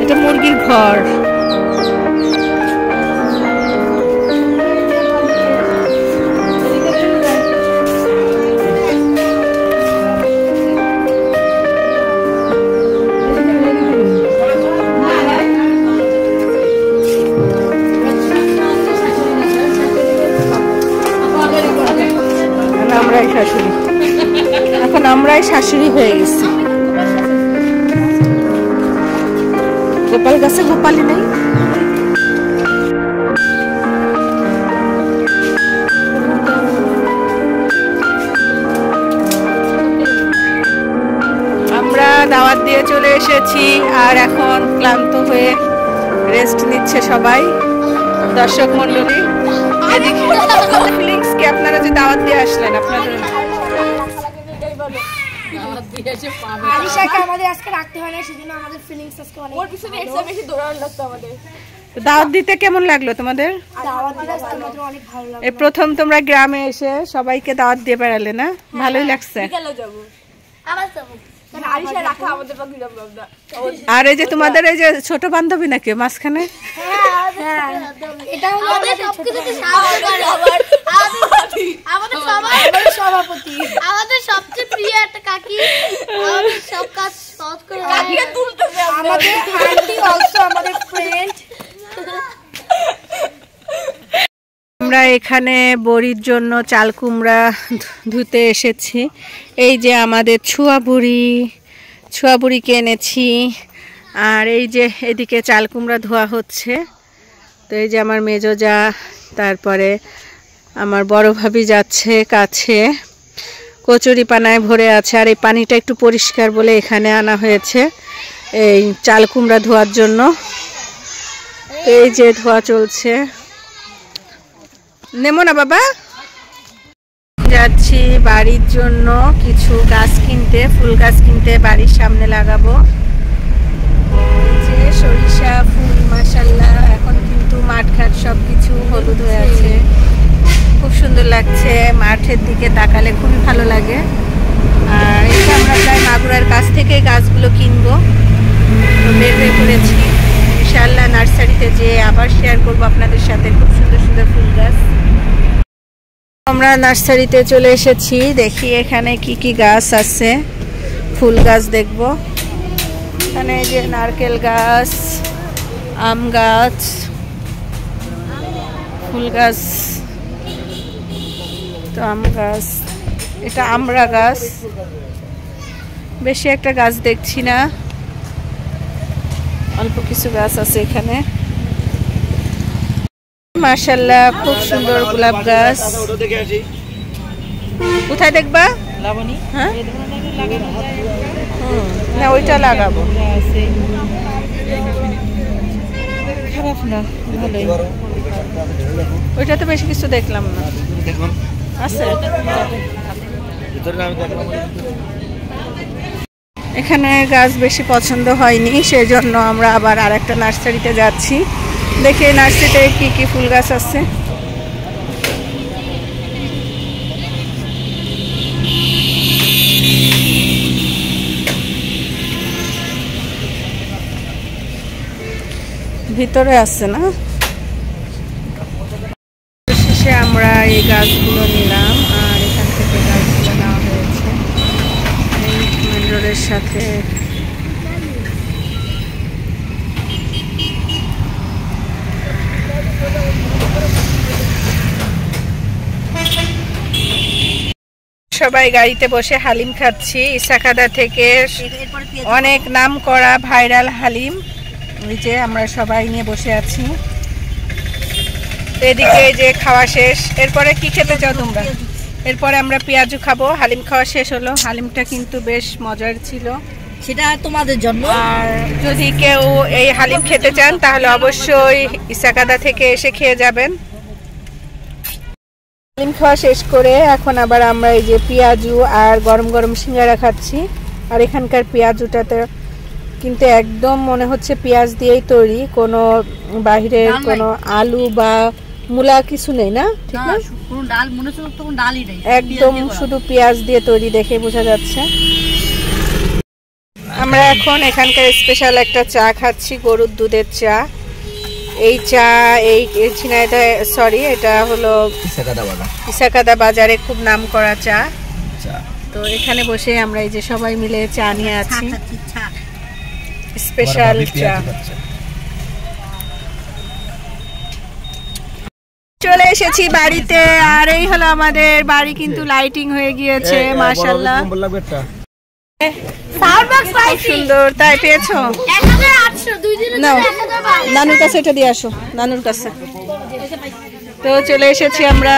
এটা মুরগির ঘর। এখন আমরাই শাশুড়ি হয়ে গেছি। গোপাল গাছে গোপালই নেই। আমরা দাওয়াত দিয়ে চলে এসেছি আর এখন ক্লান্ত হয়ে রেস্ট নিচ্ছে সবাই দর্শক মন্ডলী। ফিলিংস কি আপনারা যে দাওয়াত দিয়ে আসলেন আপনাদের দাওয়াত দিতে কেমন লাগলো তোমাদের? এই প্রথম তোমরা গ্রামে এসে সবাইকে দাওয়াত দিয়ে বেড়ালে না? ভালোই লাগছে। আর এই যে তোমাদের এই যে ছোট বান্ধবী নাকি মাঝখানে? আমাদের সবচেয়ে প্রিয় একটা কাকি, আমাদের সব কাজ সহজ করে আমাদের আন্টি অলসো আমাদের ফ্রেন্ড। আমরা এখানে বড়ির জন্য চাল কুমড়া ধুতে এসেছি। এই যে আমাদের ছোয়া বুড়িকে এনেছি। আর এই যে এদিকে চাল কুমড়া ধোয়া হচ্ছে। তো এই যে আমার মেজো যা, তারপরে আমার বড় ভাবি যাচ্ছে কাছে, কচুরি পানায় ভরে আছে। আর এই পানিটা একটু পরিষ্কার বলে এখানে আনা হয়েছে এই চাল কুমড়া ধোয়ার জন্য। এই যে ধোয়া চলছে। নেমো না বাবা। যাচ্ছি বাড়ির জন্য কিছু গাছ কিনতে, ফুল গাছ কিনতে বাড়ির সামনে লাগাবো। যে সরিষা ফুল মাশাআল্লাহ, এখন কিন্তু মাঠ ঘাট সবকিছু হলুদ হয়ে আছে, খুব সুন্দর লাগছে। মাঠের দিকে তাকালে খুবই ভালো লাগে। আর এটা আমরা প্রায় মাগুরার কাছ থেকে গাছগুলো কিনবো, তো বের হয়ে পড়েছি। ইনশাআল্লাহ নার্সারিতে যে আবার শেয়ার করবো আপনাদের সাথে খুব সুন্দর সুন্দর ফুল গাছ। আমরা নার্সারিতে চলে এসেছি, দেখি এখানে কি কি গাছ আছে, ফুল গাছ দেখব। এখানে যে নারকেল গাছ, আম গাছ, ফুল গাছ, তো আম গাছ, এটা আমড়া গাছ। বেশি একটা গাছ দেখছি না, অল্প কিছু গাছ আছে এখানে। মাশাআল্লাহ খুব সুন্দর গোলাপ গাছ। কোথায় দেখবা? হ্যাঁ না, ওইটা লাগাবো। খারাপ না, ভালোই। ওইটা তো বেশি কিছু দেখলাম না। আছে এখানে গাছ বেশি পছন্দ হয়নি, সেই জন্য আমরা আবার আরেকটা নার্সারিতে যাচ্ছি। দেখে নার্সারিতে কি কি ফুল গাছ আছে। ভিতরে আছে না? শেষে আমরা এই গাছগুলো নিলাম আর এখান থেকে গাছগুলো নেওয়া হয়েছে এই মেন রোডের সাথে। সবাই গাড়িতে বসে হালিম খাচ্ছি। ইসাখাদা থেকে অনেক নাম করা ভাইরাল হালিম, ওই যে আমরা সবাই নিয়ে বসে আছি। এদিকে যে খাওয়া শেষ। এরপরে কি খেতে চাও তোমরা? এরপরে আমরা পেঁয়াজু খাবো। হালিম খাওয়া শেষ হলো। হালিমটা কিন্তু বেশ মজার ছিল, সেটা তোমাদের জন্য। আর যদি কেউ এই হালিম খেতে চান তাহলে অবশ্যই ইসাখাদা থেকে এসে খেয়ে যাবেন। হালিম খাওয়া শেষ করে এখন আবার আমরা এই যে পেঁয়াজু আর গরম গরম সিঙ্গারা খাচ্ছি। আর এখানকার পেঁয়াজুটাতে কিন্তু একদম মনে হচ্ছে পেঁয়াজ দিয়েই তৈরি, কোনো বাহিরের কোনো আলু বা মূলা কিছু নেই না, ঠিক না? কোনো ডাল মনে হচ্ছে, কোনো ডালই নেই, একদম শুধু পেঁয়াজ দিয়ে তৈরি, দেখে বোঝা যাচ্ছে। এখন এখানকার স্পেশাল একটা চা খাচ্ছি, গরুর দুধের চা। এই চা এই ঝিনাইদহ, সরি এটা হলো ইসাকাদা বাজারে খুব নাম করা চা। তো এখানে বসে আমরা এই যে সবাই মিলে চা নিয়ে আছি, স্পেশাল চা। চলে এসেছি বাড়িতে, আর এই হলো আমাদের বাড়ি, কিন্তু লাইটিং হয়ে গিয়েছে মাশাআল্লাহ। সুন্দর, তাই পেয়েছো? নাও, নানুর কাছে এটা দিয়ে আসো, নানুর কাছে। তো চলে এসেছি আমরা।